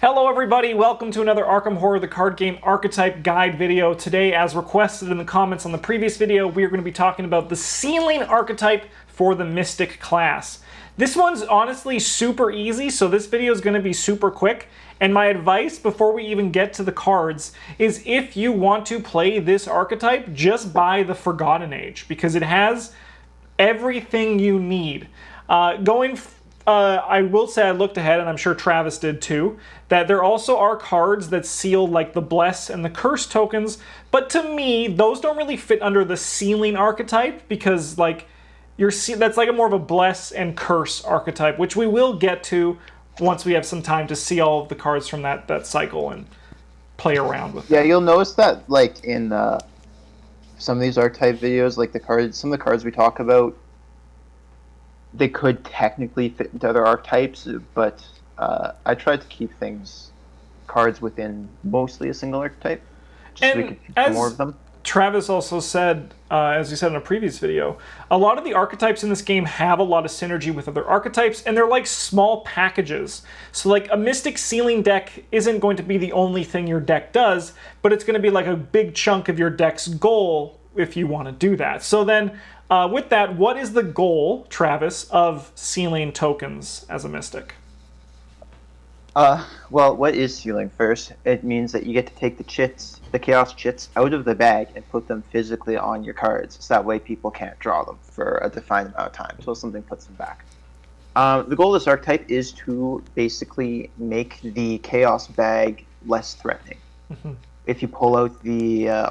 Hello everybody, welcome to another Arkham Horror the Card Game Archetype Guide video. Today, as requested in the comments on the previous video, we are going to be talking about the Ceiling Archetype for the Mystic class. This one's honestly super easy, so this video is going to be super quick. And my advice before we even get to the cards is if you want to play this archetype, just buy the Forgotten Age, because it has everything you need. I will say I looked ahead, and I'm sure Travis did too, that there also are cards that seal like the Bless and the Curse tokens, but to me, those don't really fit under the Ceiling archetype because like that's like a more of a Bless and Curse archetype, which we will get to once we have some time to see all of the cards from that cycle and play around with them. Yeah, you'll notice that like in some of these archetype videos, like some of the cards we talk about, they could technically fit into other archetypes, but I tried to keep cards within mostly a single archetype, just so we could keep more of them. Travis also said, as he said in a previous video, a lot of the archetypes in this game have a lot of synergy with other archetypes, and they're like small packages. So like a Mystic Ceiling deck isn't going to be the only thing your deck does, but it's going to be like a big chunk of your deck's goal if you want to do that. So then, with that, what is the goal, Travis, of Ceiling tokens as a Mystic? Well, what is Ceiling first? It means that you get to take the Chaos Chits out of the bag and put them physically on your cards, so that way people can't draw them for a defined amount of time, so something puts them back. The goal of this archetype is to basically make the Chaos bag less threatening. Mm-hmm. If you pull out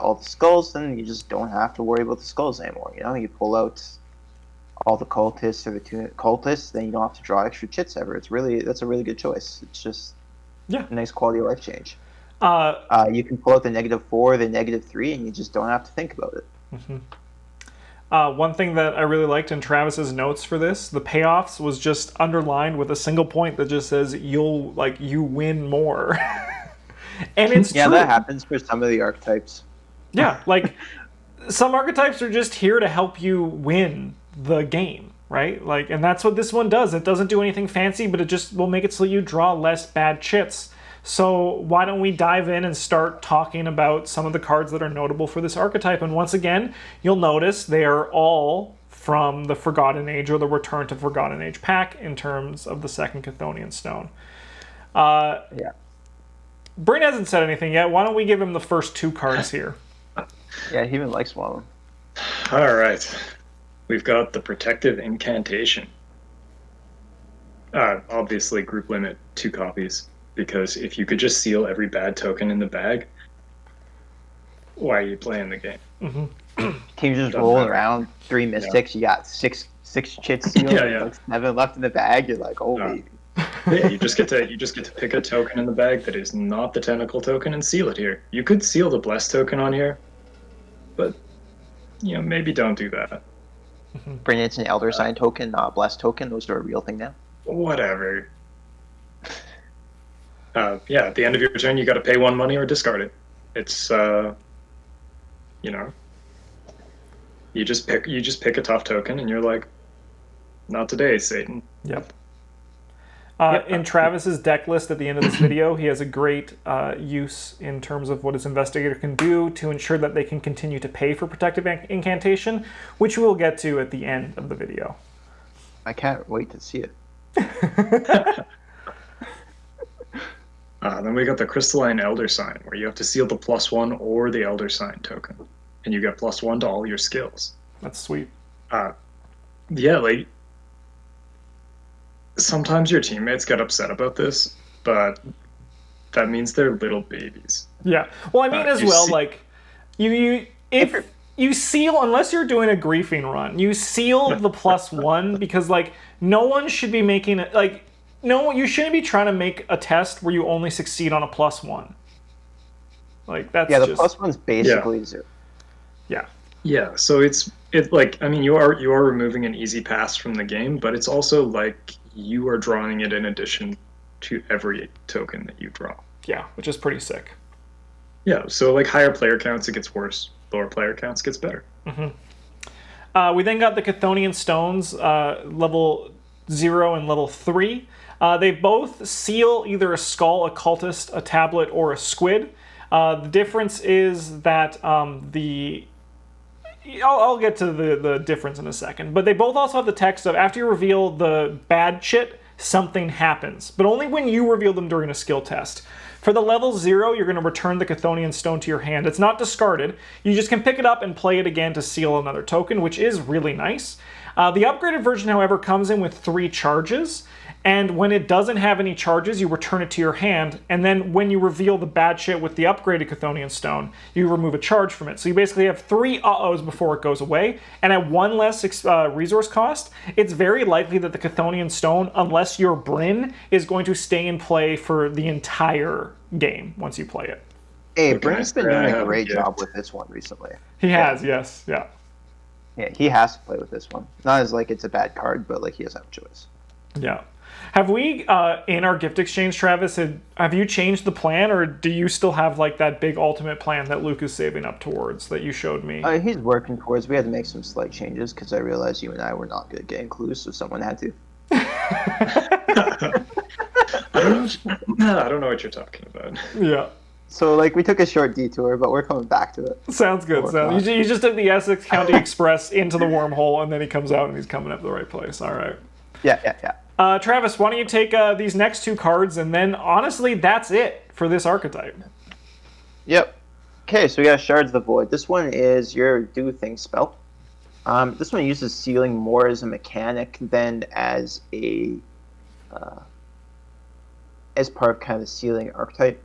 all the skulls, then you just don't have to worry about the skulls anymore. You know, you pull out all the cultists or the two cultists, then you don't have to draw extra chits ever. That's a really good choice. It's just a nice quality of life change. You can pull out the -4, the -3, and you just don't have to think about it. Mm-hmm. One thing that I really liked in Travis's notes for this, the payoffs, was just underlined with a single point that just says you win more. And it's true. That happens for some of the archetypes. Yeah, like some archetypes are just here to help you win the game, right? Like, and that's what this one does. It doesn't do anything fancy, but it just will make it so you draw less bad chits. So why don't we dive in and start talking about some of the cards that are notable for this archetype? And once again, you'll notice they are all from the Forgotten Age or the Return to Forgotten Age pack in terms of the second Chthonian Stone. Yeah. Bryn hasn't said anything yet. Why don't we give him the first two cards here? Yeah, he even likes one of them. All right. We've got the Protective Incantation. Obviously, group limit 2 copies, because if you could just seal every bad token in the bag, why are you playing the game? Mm-hmm. Can you just roll around 3 Mystics? You got six chits sealed, like 7 left in the bag. You're like, oh, baby. Yeah, you just get to pick a token in the bag that is not the Tentacle token and seal it here. You could seal the Bless token on here, but maybe don't do that. Bring it's an Elder Sign token, not a Bless token. Those are a real thing now. Whatever. At the end of your turn, you got to pay 1 money or discard it. It's you just pick a tough token, and you're like, not today, Satan. Yep. In Travis's deck list at the end of this video, he has a great use in terms of what his investigator can do to ensure that they can continue to pay for Protective Incantation, which we'll get to at the end of the video. I can't wait to see it. Then we got the Crystalline Elder Sign, where you have to seal the +1 or the Elder Sign token, and you get +1 to all your skills. That's sweet. Sometimes your teammates get upset about this, but that means they're little babies. Yeah. Well, I mean, if you seal, unless you're doing a griefing run, you seal the +1 because no one should be making it you shouldn't be trying to make a test where you only succeed on a +1. That's the +1's basically 0. Yeah. Yeah. So you are removing an easy pass from the game, but it's also like you are drawing it in addition to every token that you draw. Yeah, which is pretty sick. Yeah, so higher player counts, it gets worse. Lower player counts, gets better. Mm-hmm. We then got the Chthonian Stones, level 0 and level 3. They both seal either a skull, a cultist, a tablet, or a squid. The difference is that I'll get to the difference in a second, but they both also have the text of after you reveal the bad chit, something happens, but only when you reveal them during a skill test. For the level 0, you're going to return the Chthonian Stone to your hand. It's not discarded. You just can pick it up and play it again to seal another token, which is really nice. The upgraded version, however, comes in with 3 charges, and when it doesn't have any charges, you return it to your hand, and then when you reveal the bad shit with the upgraded Chthonian Stone, you remove a charge from it. So you basically have 3 uh-ohs before it goes away, and at 1 less resource cost, it's very likely that the Chthonian Stone, unless you're Bryn, is going to stay in play for the entire game once you play it. Hey, Bryn's been doing a great job with this one recently. He has, yes, yeah. Yeah, he has to play with this one. Not as like it's a bad card, but like he doesn't have a choice. Yeah. Have we, in our gift exchange, Travis, have you changed the plan, or do you still have like that big ultimate plan that Luke is saving up towards that you showed me? He's working towards. We had to make some slight changes because I realized you and I were not good at getting clues, so someone had to. I don't know what you're talking about. Yeah. So, like, we took a short detour, but we're coming back to it. Sounds good. So you just took the Essex County Express into the wormhole, and then he comes out and he's coming up the right place. All right. Yeah. Travis, why don't you take these next 2 cards, and then, honestly, that's it for this archetype. Yep. Okay, so we got Shards of the Void. This one is your Do Thing spell. This one uses sealing more as a mechanic than as a... as part of kind of the sealing archetype,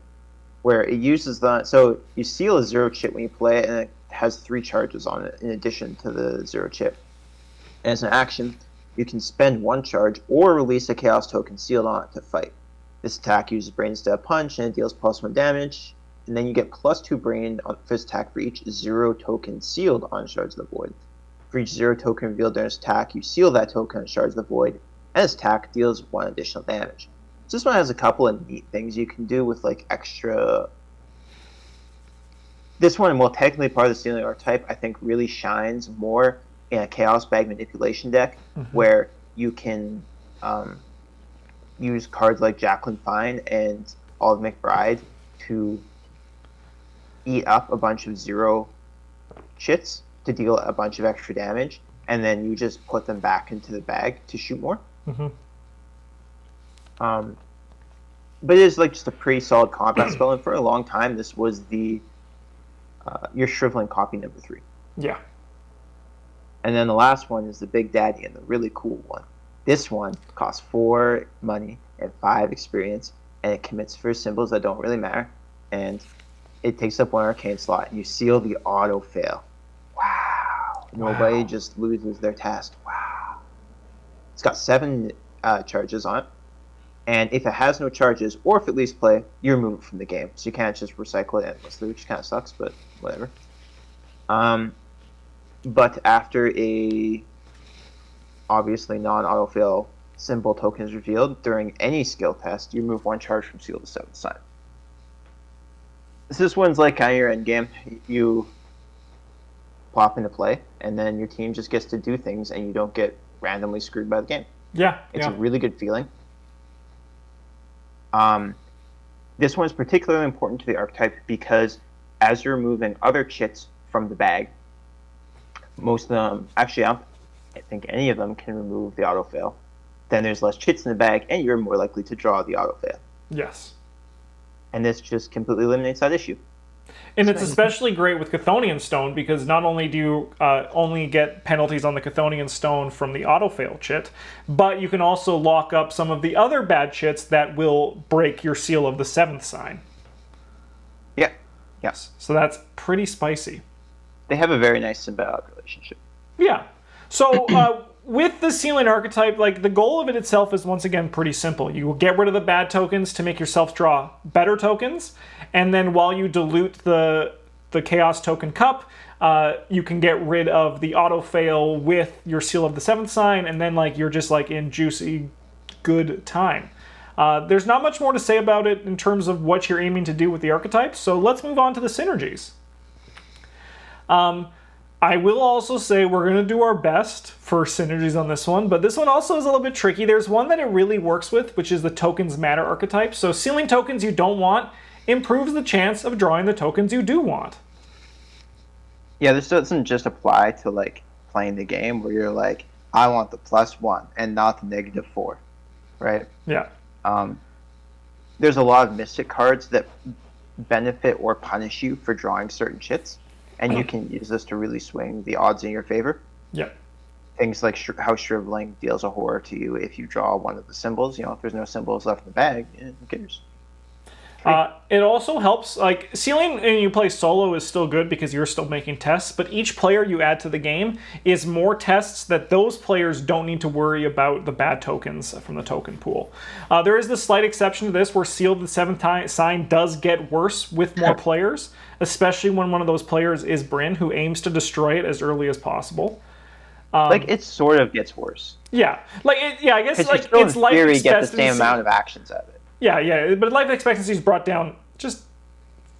where it uses the... So you seal a 0 chip when you play it, and it has 3 charges on it in addition to the 0 chip. And as an action, you can spend 1 charge or release a Chaos token sealed on it to fight. This attack uses Brain instead of Punch, and it deals +1 damage. And then you get +2 Brain for this attack for each 0 token sealed on Shards of the Void. For each 0 token revealed during this attack, you seal that token on Shards of the Void, and this attack deals 1 additional damage. So this one has a couple of neat things you can do with like extra... This one, well, technically part of the sealing archetype, I think really shines more in a Chaos Bag manipulation deck, where you can use cards like Jacqueline Fine and Olive McBride to eat up a bunch of 0 chits to deal a bunch of extra damage, and then you just put them back into the bag to shoot more. But it is like just a pretty solid combat spell, and for a long time this was the your Shriveling copy number 3. Yeah. And then the last one is the Big Daddy and the really cool one. This one costs 4 money and 5 experience, and it commits for symbols that don't really matter, and it takes up 1 arcane slot, and you seal the auto fail. Wow. Nobody just loses their task. Wow. It's got 7 charges on it, and if it has no charges, or if it leaves play, you remove it from the game. So you can't just recycle it endlessly, which kind of sucks, but whatever. But after a obviously non-auto fail symbol token is revealed during any skill test, you remove 1 charge from seal to 7th sign. This one's like kind of your end game. You plop into play, and then your team just gets to do things, and you don't get randomly screwed by the game. Yeah. It's a really good feeling. This one is particularly important to the archetype because as you're removing other chits from the bag, most of them, actually I think any of them can remove the auto-fail. Then there's less chits in the bag, and you're more likely to draw the auto-fail. Yes. And this just completely eliminates that issue. And it's especially great with Chthonian Stone because not only do you only get penalties on the Chthonian Stone from the auto-fail chit, but you can also lock up some of the other bad chits that will break your seal of the 7th sign. Yeah. Yes. So that's pretty spicy. They have a very nice symbiotic relationship. Yeah. So with the sealing archetype, like the goal of it itself is once again pretty simple. You will get rid of the bad tokens to make yourself draw better tokens, and then while you dilute the Chaos Token Cup, you can get rid of the auto fail with your seal of the 7th sign, and then like you're just like in juicy good time. There's not much more to say about it in terms of what you're aiming to do with the archetypes, so let's move on to the synergies. I will also say we're going to do our best for synergies on this one, but this one also is a little bit tricky. There's one that it really works with, which is the tokens matter archetype. So sealing tokens you don't want improves the chance of drawing the tokens you do want. Yeah, this doesn't just apply to like playing the game where you're like, I want the +1 and not the -4, right? Yeah. There's a lot of Mystic cards that benefit or punish you for drawing certain chits, and you can use this to really swing the odds in your favor. Yeah. Things like how Shriveling deals a horror to you if you draw one of the symbols. If there's no symbols left in the bag, who cares? It also helps, like, sealing and you play solo is still good because you're still making tests, but each player you add to the game is more tests that those players don't need to worry about the bad tokens from the token pool. There is the slight exception to this where Seal the 7th sign does get worse with more players, especially when one of those players is Bryn, who aims to destroy it as early as possible. Like, it sort of gets worse. Yeah. I guess like you it's in life theory get the expectancy. same amount of actions out of it. Yeah, but life expectancy is brought down just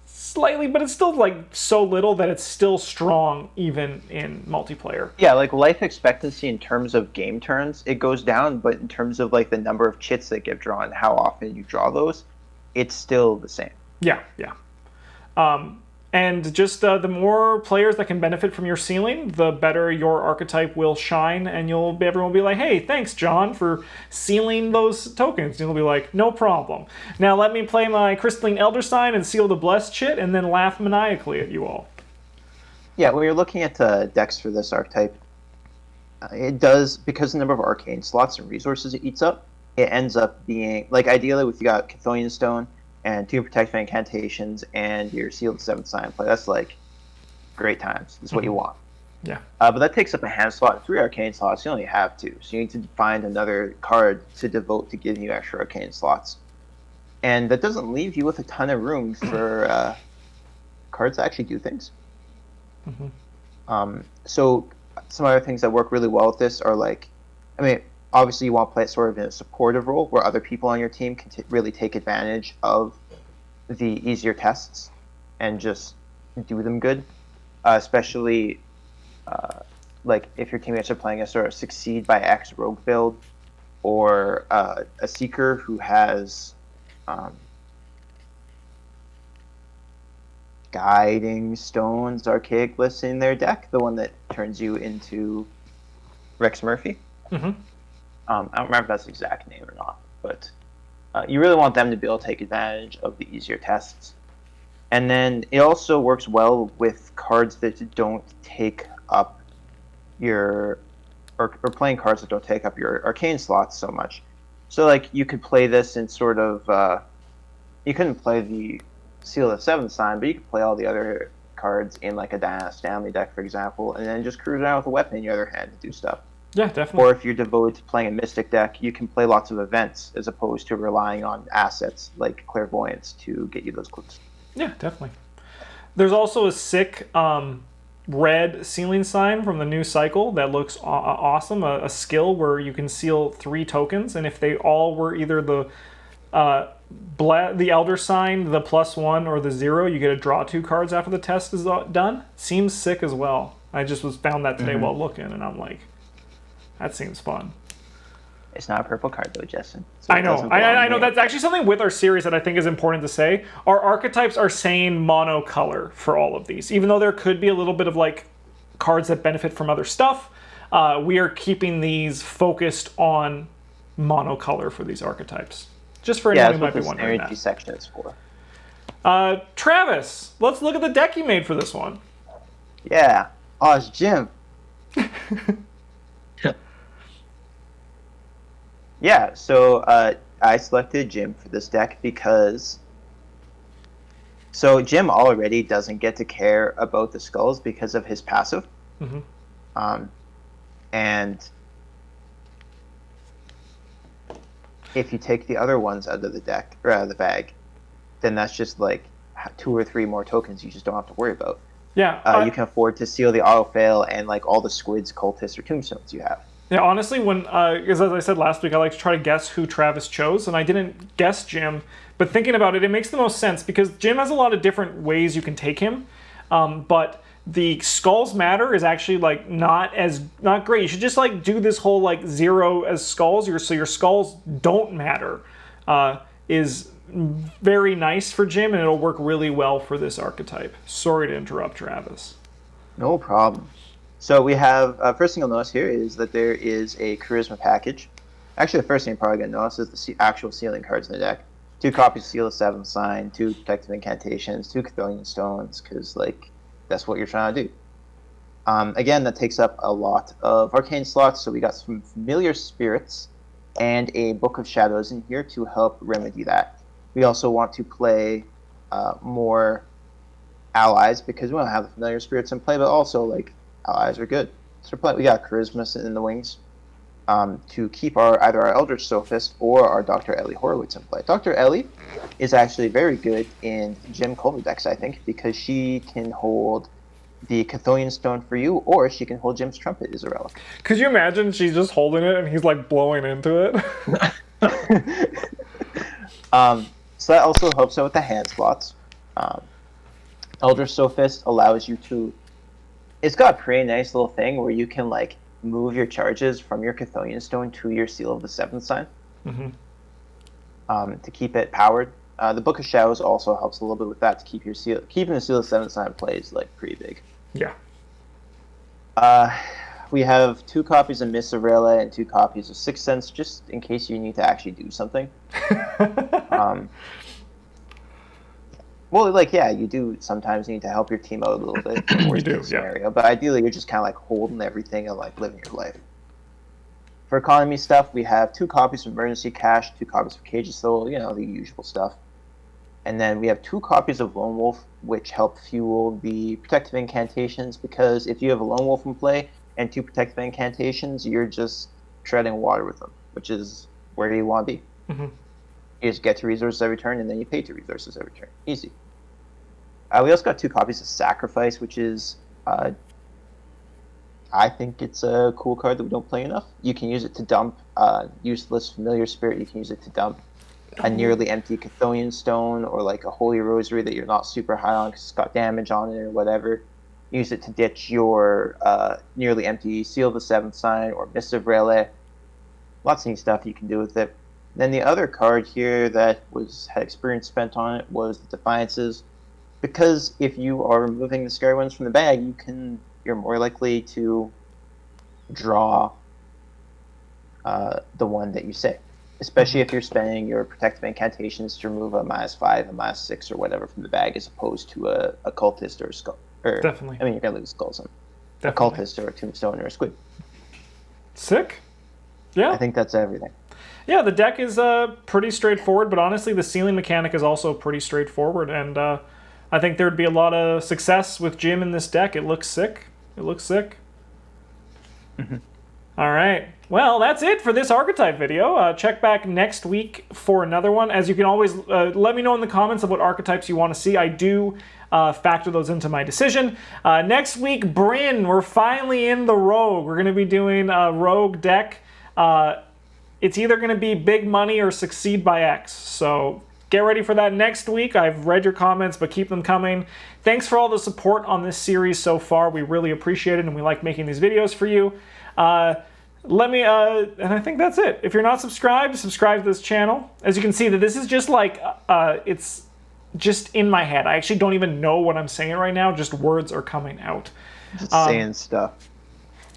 slightly, but it's still like so little that it's still strong even in multiplayer. Yeah, like life expectancy in terms of game turns, it goes down, but in terms of like the number of chits that get drawn, how often you draw those, it's still the same. Yeah. And just the more players that can benefit from your sealing, the better your archetype will shine, and everyone will be like, hey, thanks, John, for sealing those tokens. And you'll be like, no problem. Now let me play my Crystalline Elder Sign and seal the Blessed chit, and then laugh maniacally at you all. Yeah, when you're looking at decks for this archetype, it does, because the number of arcane slots and resources it eats up, it ends up being, like, ideally, if you got Chthonian Stone, and 2 protective incantations, and your sealed 7th sign play. That's like great times. That's what you want. Yeah. But that takes up a hand slot and 3 arcane slots. You only have 2, so you need to find another card to devote to giving you extra arcane slots. And that doesn't leave you with a ton of room for cards that actually do things. So some other things that work really well with this are like, obviously you want to play it sort of in a supportive role where other people on your team can really take advantage of the easier tests and just do them good, especially like if your teammates are playing a sort of succeed by X rogue build, or a seeker who has guiding stones archaic list in their deck, the one that turns you into Rex Murphy. I don't remember if that's the exact name or not, but you really want them to be able to take advantage of the easier tests. And then it also works well with cards that don't take up your, or playing cards that don't take up your arcane slots so much. So like you could play this in sort of, you couldn't play the Seal of the 7th sign, but you could play all the other cards in like a Diana Stanley deck, for example, and then just cruise around with a weapon in your other hand to do stuff. Yeah, definitely. Or if you're devoted to playing a Mystic deck, you can play lots of events as opposed to relying on assets like Clairvoyance to get you those clues. Yeah, definitely. There's also a sick red sealing sign from the new cycle that looks awesome. A skill where you can seal 3 tokens, and if they all were either the Elder Sign, the +1, or the 0, you get to draw 2 cards after the test is done. Seems sick as well. I just found that today while looking, and I'm like, that seems fun. It's not a purple card though, Justin. So I know. I know. That's actually something with our series that I think is important to say. Our archetypes are saying monocolor for all of these. Even though there could be a little bit of like cards that benefit from other stuff, we are keeping these focused on monocolor for these archetypes. Just for anyone who might be wondering that. Section is for. Travis, let's look at the deck you made for this one. Yeah. Oh, it's Jim. Yeah, so I selected Jim for this deck because... So Jim already doesn't get to care about the skulls because of his passive. And if you take the other ones out of the deck, or out of the bag, then that's just like 2 or 3 more tokens you just don't have to worry about. Yeah. You can afford to seal the auto-fail and like all the squids, cultists, or tombstones you have. Yeah, honestly, because as I said last week, I like to try to guess who Travis chose, and I didn't guess Jim, but thinking about it, it makes the most sense, because Jim has a lot of different ways you can take him, but the skulls matter is actually like not great. You should just like do this whole like 0 as skulls, so your skulls don't matter, is very nice for Jim, and it'll work really well for this archetype. Sorry to interrupt, Travis. No problem. So we have, first thing you'll notice here is that there is a charisma package. Actually, the first thing you're probably going to notice is the actual sealing cards in the deck. 2 copies of Seal of Seventh Sign, 2 protective incantations, 2 Chthonian Stones, because like that's what you're trying to do. Again, that takes up a lot of arcane slots, so we got some familiar spirits and a Book of Shadows in here to help remedy that. We also want to play more allies because we don't have the familiar spirits in play, but also like allies are good. So we got Charisma sitting in the wings to keep either our Eldritch Sophist or our Dr. Ellie Horowitz in play. Dr. Ellie is actually very good in Jim Coleman decks, I think, because she can hold the Chthonian Stone for you, or she can hold Jim's Trumpet as a relic. Could you imagine she's just holding it and he's like blowing into it? So that also helps out with the hand slots. Eldritch Sophist allows you to... It's got a pretty nice little thing where you can like move your charges from your Chthonian Stone to your Seal of the Seventh Sign to keep it powered. The Book of Shadows also helps a little bit with that to keep your keeping the Seal of the Seventh Sign in play is like pretty big. Yeah. We have 2 copies of Mists of R'lyeh and 2 copies of Sixth Sense, just in case you need to actually do something. Well, like, yeah, you do sometimes need to help your team out a little bit in worst case scenario, but ideally you're just kind of like holding everything and like living your life. For economy stuff, we have 2 copies of Emergency Cash, 2 copies of Cage of Soul, you know, the usual stuff. And then we have 2 copies of Lone Wolf, which help fuel the protective incantations, because if you have a Lone Wolf in play and 2 protective incantations, you're just treading water with them, which is where you want to be. You just get 2 resources every turn, and then you pay 2 resources every turn. Easy. We also got 2 copies of Sacrifice, which is, I think it's a cool card that we don't play enough. You can use it to dump useless Familiar Spirit. You can use it to dump a nearly empty Chthonian Stone, or like a Holy Rosary that you're not super high on because it's got damage on it or whatever. Use it to ditch your nearly empty Seal of the Seventh Sign or Mist of R'lyeh. Lots of neat stuff you can do with it. Then the other card here that had experience spent on it was the Defiances, because if you are removing the Scary Ones from the bag, you're more likely to draw the one that you say, especially if you're spending your protective incantations to remove a -5, a -6, or whatever from the bag, as opposed to a cultist or a skull. Definitely. I mean, you're gonna lose skulls on a Definitely. cultist or a tombstone or a squid. Sick. Yeah. I think that's everything. Yeah, the deck is pretty straightforward, but honestly, the sealing mechanic is also pretty straightforward, and I think there'd be a lot of success with Jim in this deck. It looks sick. It looks sick. All right. Well, that's it for this Archetype video. Check back next week for another one. As you can always let me know in the comments of what archetypes you want to see. I do factor those into my decision. Next week, Bryn, we're finally in the Rogue. We're going to be doing a Rogue deck. It's either going to be big money or succeed by X. So get ready for that next week. I've read your comments, but keep them coming. Thanks for all the support on this series so far. We really appreciate it, and we like making these videos for you. And I think that's it. If you're not subscribed, subscribe to this channel. As you can see, that this is just like, it's just in my head. I actually don't even know what I'm saying right now. Just words are coming out. Just saying stuff.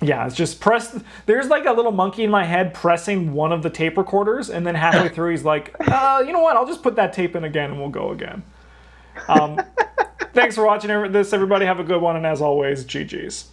Yeah, it's just there's like a little monkey in my head pressing one of the tape recorders, and then halfway through he's like, you know what, I'll just put that tape in again and we'll go again. Thanks for watching this, everybody. Have a good one, and as always, GG's.